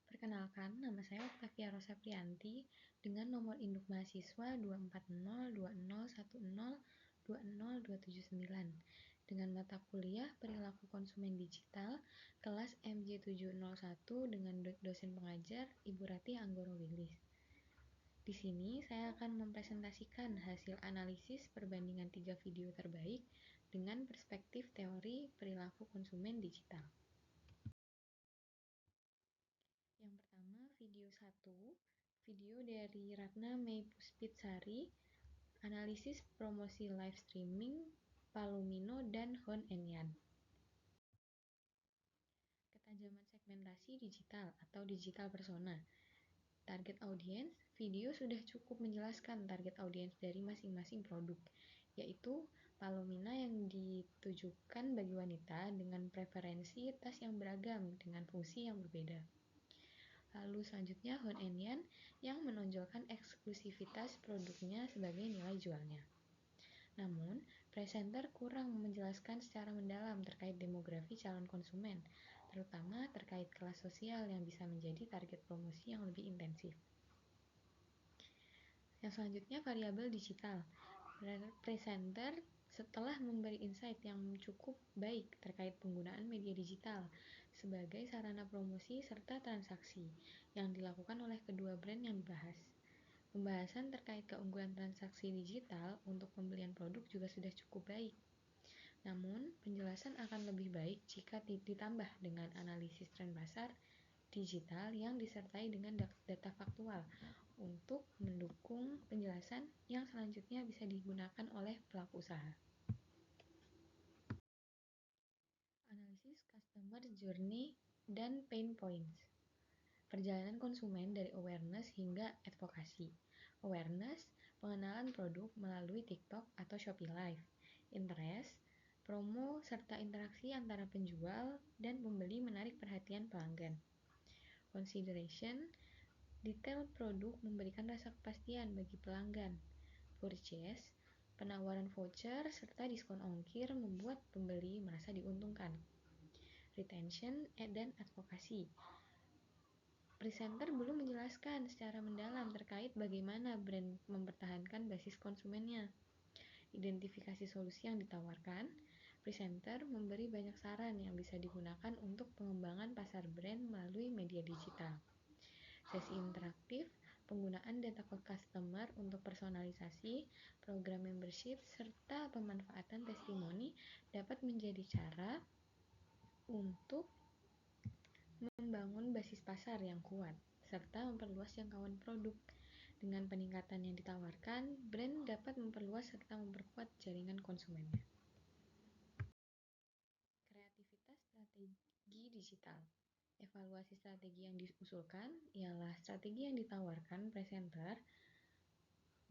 Perkenalkan, nama saya Octavia Rosa Priyanti dengan nomor induk mahasiswa 2402010202799 dengan mata kuliah Perilaku Konsumen Digital kelas MJ701 dengan dosen pengajar Ibu Rati Anggoro Wilis. Di sini saya akan mempresentasikan hasil analisis perbandingan 3 video terbaik dengan perspektif teori perilaku konsumen digital. Yang pertama, video 1, video dari Ratna Mei Puspitsari, analisis promosi live streaming, Palomino dan Hon Enyan. Ketajaman segmentasi digital atau digital persona. Target audience, video sudah cukup menjelaskan target audience dari masing-masing produk, yaitu Palomina yang ditujukan bagi wanita dengan preferensi tas yang beragam dengan fungsi yang berbeda. Lalu selanjutnya Hon Enyan yang menonjolkan eksklusivitas produknya sebagai nilai jualnya. Namun, presenter kurang menjelaskan secara mendalam terkait demografi calon konsumen, terutama terkait kelas sosial yang bisa menjadi target promosi yang lebih intensif. Yang selanjutnya variabel digital. Presenter setelah memberi insight yang cukup baik terkait penggunaan media digital sebagai sarana promosi serta transaksi yang dilakukan oleh kedua brand yang dibahas. Pembahasan terkait keunggulan transaksi digital untuk pembelian produk juga sudah cukup baik. Namun, penjelasan akan lebih baik jika ditambah dengan analisis tren pasar digital yang disertai dengan data faktual untuk mendukung penjelasan yang selanjutnya bisa digunakan oleh pelaku usaha. Analisis customer journey dan pain points. Perjalanan konsumen dari awareness hingga advokasi. Awareness, pengenalan produk melalui TikTok atau Shopee Live. Interest, promo serta interaksi antara penjual dan pembeli menarik perhatian pelanggan. Consideration, detail produk memberikan rasa kepastian bagi pelanggan. Purchase, penawaran voucher serta diskon ongkir membuat pembeli merasa diuntungkan. Retention dan advokasi. Presenter belum menjelaskan secara mendalam terkait bagaimana brand mempertahankan basis konsumennya. Identifikasi solusi yang ditawarkan. Presenter memberi banyak saran yang bisa digunakan untuk pengembangan pasar brand melalui media digital. Sesi interaktif, penggunaan data customer untuk personalisasi, program membership, serta pemanfaatan testimoni dapat menjadi cara untuk membangun basis pasar yang kuat, serta memperluas jangkauan produk. Dengan peningkatan yang ditawarkan, brand dapat memperluas serta memperkuat jaringan konsumennya. Kreativitas strategi digital. Evaluasi strategi yang diusulkan ialah strategi yang ditawarkan presenter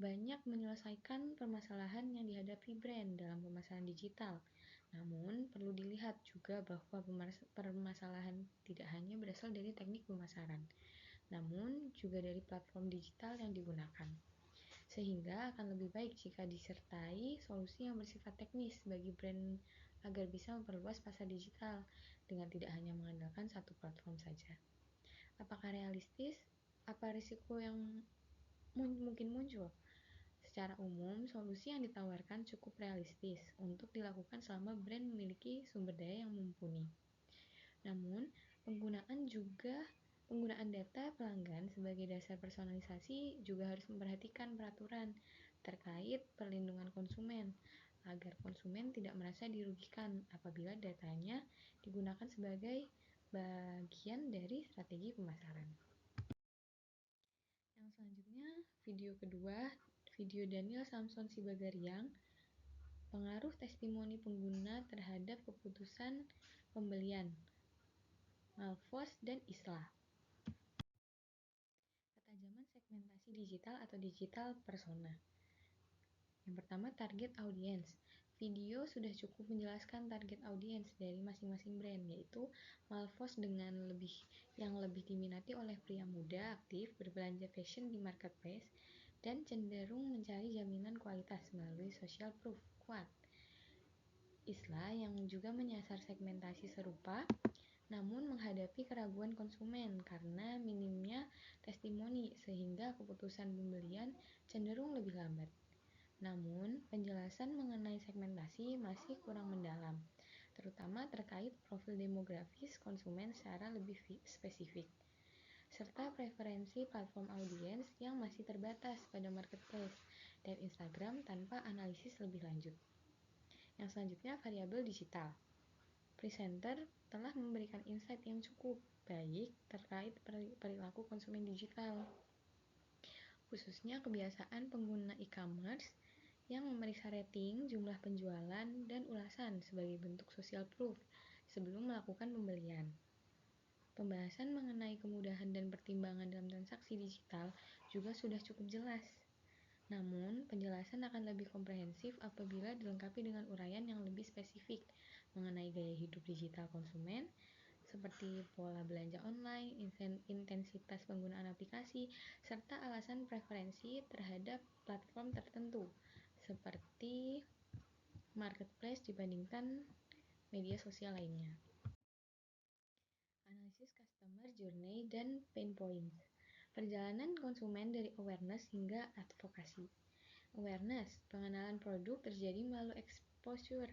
banyak menyelesaikan permasalahan yang dihadapi brand dalam pemasaran digital. Namun, perlu dilihat juga bahwa permasalahan tidak hanya berasal dari teknik pemasaran, namun juga dari platform digital yang digunakan. Sehingga akan lebih baik jika disertai solusi yang bersifat teknis bagi brand agar bisa memperluas pasar digital dengan tidak hanya mengandalkan satu platform saja. Apakah realistis? Apa risiko yang mungkin muncul? Secara umum, solusi yang ditawarkan cukup realistis untuk dilakukan selama brand memiliki sumber daya yang mumpuni. Namun, penggunaan data pelanggan sebagai dasar personalisasi juga harus memperhatikan peraturan terkait perlindungan konsumen agar konsumen tidak merasa dirugikan apabila datanya digunakan sebagai bagian dari strategi pemasaran. Yang selanjutnya, video kedua, video Daniel Samson Sibagariang, pengaruh testimoni pengguna terhadap keputusan pembelian, Malfos dan Islah. Ketajaman segmentasi digital atau digital persona. Yang pertama, target audience. Video sudah cukup menjelaskan target audience dari masing-masing brand, yaitu Malfos dengan yang lebih diminati oleh pria muda aktif berbelanja fashion di marketplace dan cenderung mencari jaminan kualitas melalui social proof kuat. Islah yang juga menyasar segmentasi serupa namun menghadapi keraguan konsumen karena minimnya testimoni sehingga keputusan pembelian cenderung lebih lambat. Namun, penjelasan mengenai segmentasi masih kurang mendalam, terutama terkait profil demografis konsumen secara lebih spesifik, serta preferensi platform audiens yang masih terbatas pada marketplace dan Instagram tanpa analisis lebih lanjut. Yang selanjutnya, variabel digital. Presenter telah memberikan insight yang cukup baik terkait perilaku konsumen digital, khususnya kebiasaan pengguna e-commerce yang memeriksa rating, jumlah penjualan, dan ulasan sebagai bentuk social proof sebelum melakukan pembelian. Pembahasan mengenai kemudahan dan pertimbangan dalam transaksi digital juga sudah cukup jelas. Namun, penjelasan akan lebih komprehensif apabila dilengkapi dengan uraian yang lebih spesifik mengenai gaya hidup digital konsumen, seperti pola belanja online, intensitas penggunaan aplikasi, serta alasan preferensi terhadap platform tertentu, seperti marketplace dibandingkan media sosial lainnya. Analisis customer journey dan pain points. Perjalanan konsumen dari awareness hingga advokasi. Awareness, pengenalan produk terjadi melalui exposure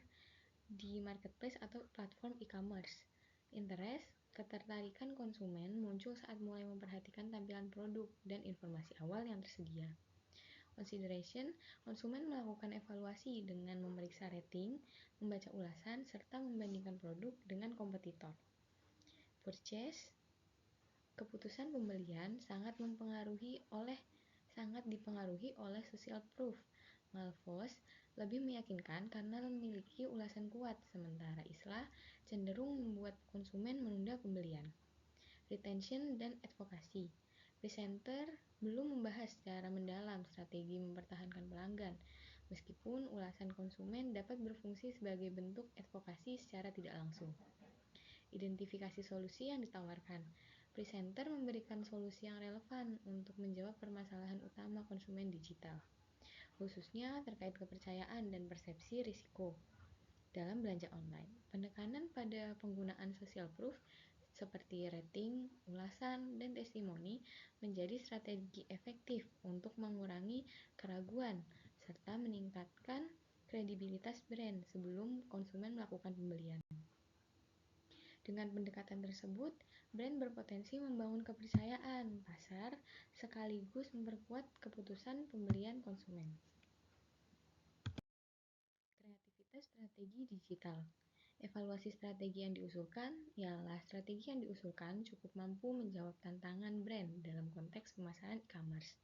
di marketplace atau platform e-commerce. Interest, ketertarikan konsumen muncul saat mulai memperhatikan tampilan produk dan informasi awal yang tersedia. Consideration, konsumen melakukan evaluasi dengan memeriksa rating, membaca ulasan, serta membandingkan produk dengan kompetitor. Purchase, keputusan pembelian sangat dipengaruhi oleh social proof. Malphos lebih meyakinkan karena memiliki ulasan kuat, sementara Islah cenderung membuat konsumen menunda pembelian. Retention dan advokasi. Presenter belum membahas secara mendalam strategi mempertahankan pelanggan, meskipun ulasan konsumen dapat berfungsi sebagai bentuk advokasi secara tidak langsung. Identifikasi solusi yang ditawarkan. Presenter memberikan solusi yang relevan untuk menjawab permasalahan utama konsumen digital, khususnya terkait kepercayaan dan persepsi risiko dalam belanja online. Penekanan pada penggunaan social proof seperti rating, ulasan, dan testimoni menjadi strategi efektif untuk mengurangi keraguan serta meningkatkan kredibilitas brand sebelum konsumen melakukan pembelian. Dengan pendekatan tersebut, brand berpotensi membangun kepercayaan pasar sekaligus memperkuat keputusan pembelian konsumen. Kreativitas strategi digital. Evaluasi strategi yang diusulkan ialah strategi yang diusulkan cukup mampu menjawab tantangan brand dalam konteks pemasaran e-commerce,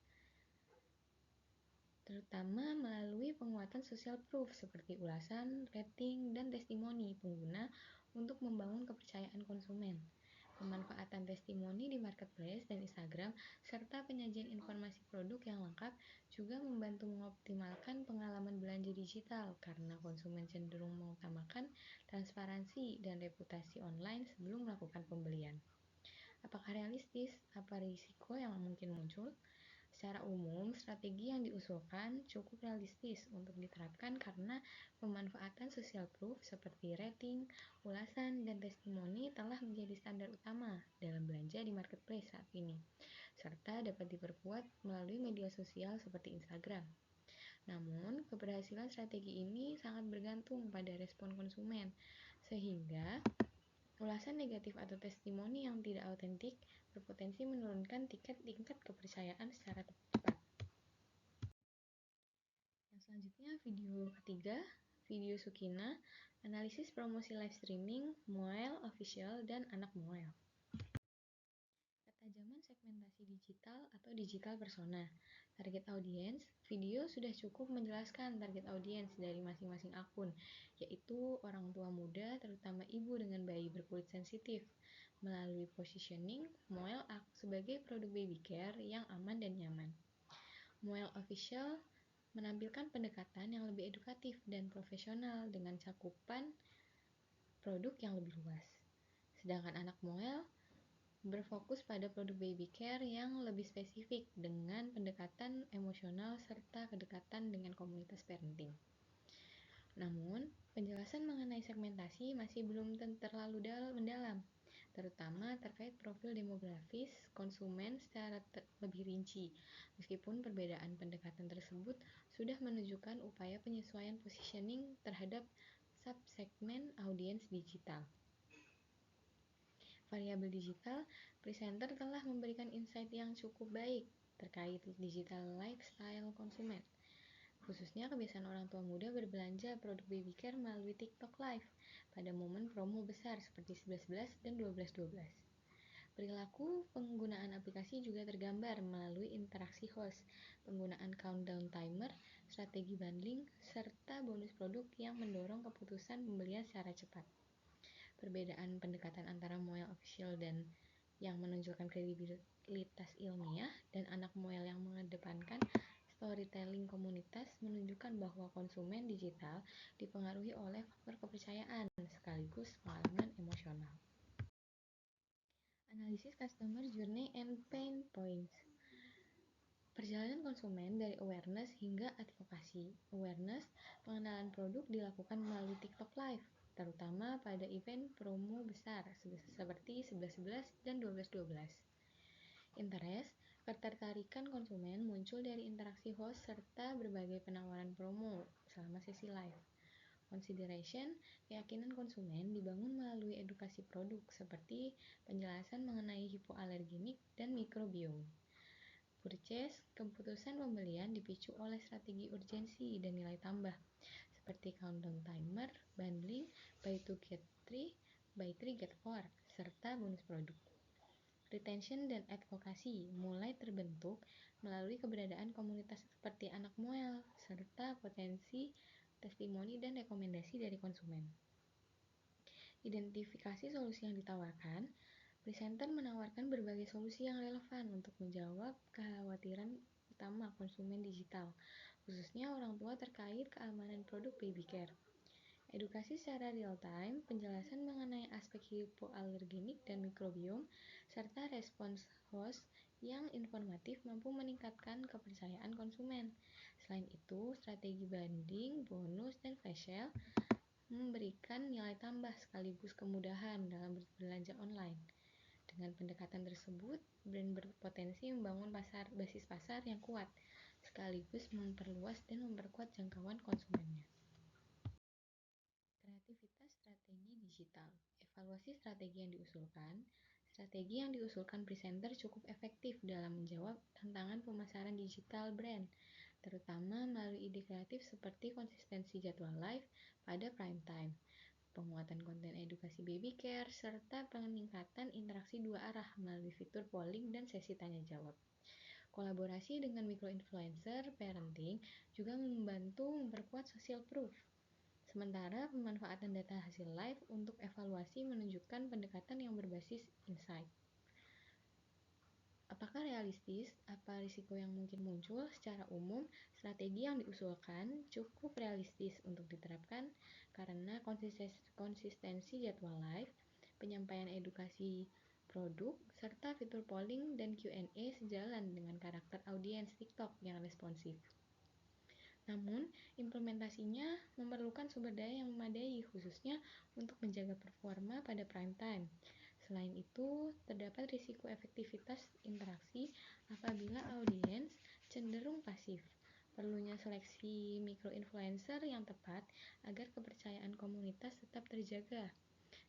terutama melalui penguatan social proof seperti ulasan, rating, dan testimoni pengguna untuk membangun kepercayaan konsumen. Pemanfaatan testimoni di marketplace dan Instagram serta penyajian informasi produk yang lengkap juga membantu mengoptimalkan pengalaman belanja digital karena konsumen cenderung mengutamakan transparansi dan reputasi online sebelum melakukan pembelian. Apakah realistis? Apa risiko yang mungkin muncul? Secara umum, strategi yang diusulkan cukup realistis untuk diterapkan karena pemanfaatan social proof seperti rating, ulasan, dan testimoni telah menjadi standar utama dalam belanja di marketplace saat ini, serta dapat diperkuat melalui media sosial seperti Instagram. Namun, keberhasilan strategi ini sangat bergantung pada respon konsumen, sehingga ulasan negatif atau testimoni yang tidak autentik berpotensi menurunkan tingkat kepercayaan secara cepat. Yang selanjutnya video ketiga, video Sukina, analisis promosi live streaming, Moel Official, dan anak Moel. Ketajaman segmentasi digital atau digital persona. Target audience, video sudah cukup menjelaskan target audience dari masing-masing akun, yaitu orang tua muda, terutama ibu dengan bayi berkulit sensitif. Melalui positioning, Moel sebagai produk baby care yang aman dan nyaman. Moel Official menampilkan pendekatan yang lebih edukatif dan profesional dengan cakupan produk yang lebih luas. Sedangkan anak Moel berfokus pada produk baby care yang lebih spesifik dengan pendekatan emosional serta kedekatan dengan komunitas parenting. Namun, penjelasan mengenai segmentasi masih belum terlalu mendalam. terutama terkait profil demografis konsumen secara lebih rinci. Meskipun perbedaan pendekatan tersebut sudah menunjukkan upaya penyesuaian positioning terhadap subsegmen audiens digital. Variabel digital, presenter telah memberikan insight yang cukup baik terkait digital lifestyle konsumen, khususnya kebiasaan orang tua muda berbelanja produk baby care melalui TikTok Live pada momen promo besar seperti 11.11 dan 12.12. Perilaku penggunaan aplikasi juga tergambar melalui interaksi host, penggunaan countdown timer, strategi bundling, serta bonus produk yang mendorong keputusan pembelian secara cepat. Perbedaan pendekatan antara Moel official dan yang menunjukkan kredibilitas ilmiah dan anak Moel yang mengedepankan storytelling komunitas menunjukkan bahwa konsumen digital dipengaruhi oleh faktor kepercayaan sekaligus pengalaman emosional. Analisis Customer Journey and Pain Points. Perjalanan konsumen dari awareness hingga advokasi. Awareness, pengenalan produk dilakukan melalui TikTok Live, terutama pada event promo besar seperti 11.11 dan 12.12. Interest, ketertarikan konsumen muncul dari interaksi host serta berbagai penawaran promo selama sesi live. Consideration, keyakinan konsumen dibangun melalui edukasi produk seperti penjelasan mengenai hipoalergenik dan mikrobiom. Purchase, keputusan pembelian dipicu oleh strategi urgensi dan nilai tambah seperti countdown timer, bundling, buy 2 get 3, buy 3 get 4, serta bonus produk. Retention dan advokasi mulai terbentuk melalui keberadaan komunitas seperti anak Moel, serta potensi testimoni dan rekomendasi dari konsumen. Identifikasi solusi yang ditawarkan, presenter menawarkan berbagai solusi yang relevan untuk menjawab kekhawatiran utama konsumen digital, khususnya orang tua terkait keamanan produk baby care. Edukasi secara real-time, penjelasan mengenai aspek hipoalergenik dan mikrobiom, serta respons host yang informatif mampu meningkatkan kepercayaan konsumen. Selain itu, strategi banding, bonus, dan flash sale memberikan nilai tambah sekaligus kemudahan dalam berbelanja online. Dengan pendekatan tersebut, brand berpotensi membangun basis pasar yang kuat, sekaligus memperluas dan memperkuat jangkauan konsumennya. Kreativitas strategi digital. Evaluasi strategi yang diusulkan presenter cukup efektif dalam menjawab tantangan pemasaran digital brand, terutama melalui ide kreatif seperti konsistensi jadwal live pada prime time, penguatan konten edukasi baby care, serta peningkatan interaksi dua arah melalui fitur polling dan sesi tanya jawab. Kolaborasi dengan micro-influencer parenting juga membantu memperkuat social proof. Sementara pemanfaatan data hasil live untuk evaluasi menunjukkan pendekatan yang berbasis insight. Apakah realistis? Apa risiko yang mungkin muncul? Secara umum, strategi yang diusulkan cukup realistis untuk diterapkan karena konsistensi jadwal live, penyampaian edukasi produk, serta fitur polling dan Q&A sejalan dengan karakter audiens TikTok yang responsif. Namun, implementasinya memerlukan sumber daya yang memadai, khususnya untuk menjaga performa pada prime time. Selain itu, terdapat risiko efektivitas interaksi apabila audiens cenderung pasif. Perlunya seleksi micro-influencer yang tepat agar kepercayaan komunitas tetap terjaga,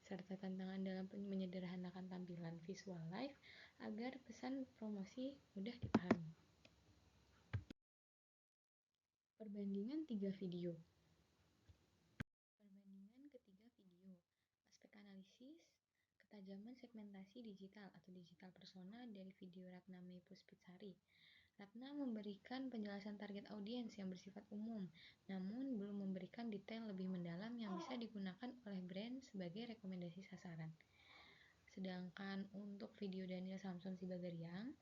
serta tantangan dalam menyederhanakan tampilan visual live agar pesan promosi mudah dipahami. Perbandingan 3 video. Perbandingan ketiga video. Aspek analisis, ketajaman segmentasi digital atau digital persona dari video Ratna Mei Puspitsari. Ratna memberikan penjelasan target audiens yang bersifat umum, namun belum memberikan detail lebih mendalam yang bisa digunakan oleh brand sebagai rekomendasi sasaran. Sedangkan untuk video Daniel Samson Sibagariang,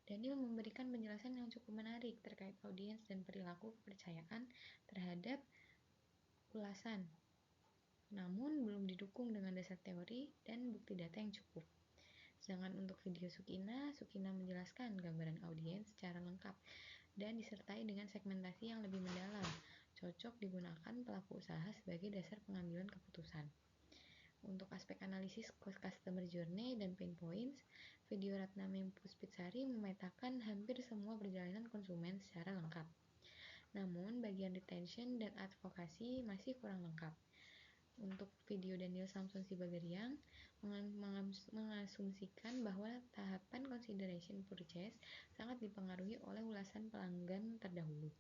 Daniel memberikan penjelasan yang cukup menarik terkait audiens dan perilaku kepercayaan terhadap ulasan, namun belum didukung dengan dasar teori dan bukti data yang cukup. Sedangkan untuk video Sukina menjelaskan gambaran audiens secara lengkap dan disertai dengan segmentasi yang lebih mendalam, cocok digunakan pelaku usaha sebagai dasar pengambilan keputusan. Untuk aspek analisis customer journey dan pain points, video Ratnami Puspitsari memetakan hampir semua perjalanan konsumen secara lengkap. Namun, bagian retention dan advokasi masih kurang lengkap. Untuk video Daniel Samson Sibagariang mengasumsikan bahwa tahapan consideration purchase sangat dipengaruhi oleh ulasan pelanggan terdahulu,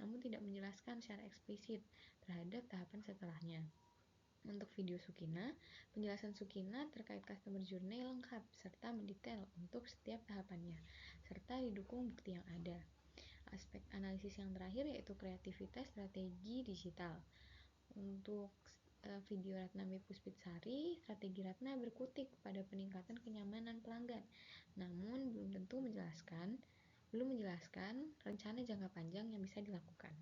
namun tidak menjelaskan secara eksplisit terhadap tahapan setelahnya. Untuk video Sukina, penjelasan Sukina terkait customer journey lengkap serta mendetail untuk setiap tahapannya, serta didukung bukti yang ada. Aspek analisis yang terakhir yaitu kreativitas strategi digital. Untuk video Ratnami Puspitsari, strategi Ratna berkutik pada peningkatan kenyamanan pelanggan, namun belum menjelaskan rencana jangka panjang yang bisa dilakukan.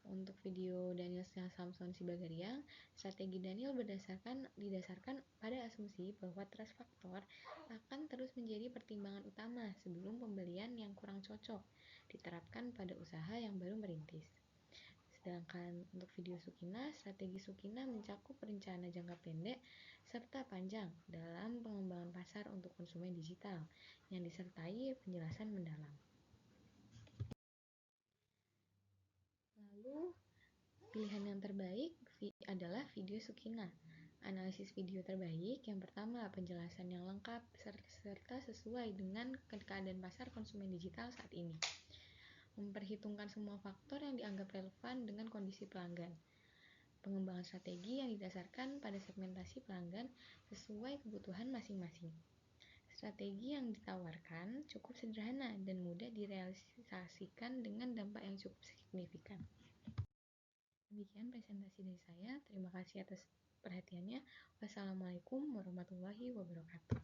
Untuk video Daniel Samson Sibagariang, strategi Daniel didasarkan pada asumsi bahwa trust factor akan terus menjadi pertimbangan utama sebelum pembelian yang kurang cocok diterapkan pada usaha yang baru merintis. Sedangkan untuk video Sukina, strategi Sukina mencakup rencana jangka pendek serta panjang dalam pengembangan pasar untuk konsumen digital yang disertai penjelasan mendalam. Lalu, pilihan yang terbaik adalah video Sukina. Analisis video terbaik yang pertama, penjelasan yang lengkap serta sesuai dengan keadaan pasar konsumen digital saat ini. Memperhitungkan semua faktor yang dianggap relevan dengan kondisi pelanggan. Pengembangan strategi yang didasarkan pada segmentasi pelanggan sesuai kebutuhan masing-masing. Strategi yang ditawarkan cukup sederhana dan mudah direalisasikan dengan dampak yang cukup signifikan. Demikian presentasi dari saya. Terima kasih atas perhatiannya. Wassalamualaikum warahmatullahi wabarakatuh.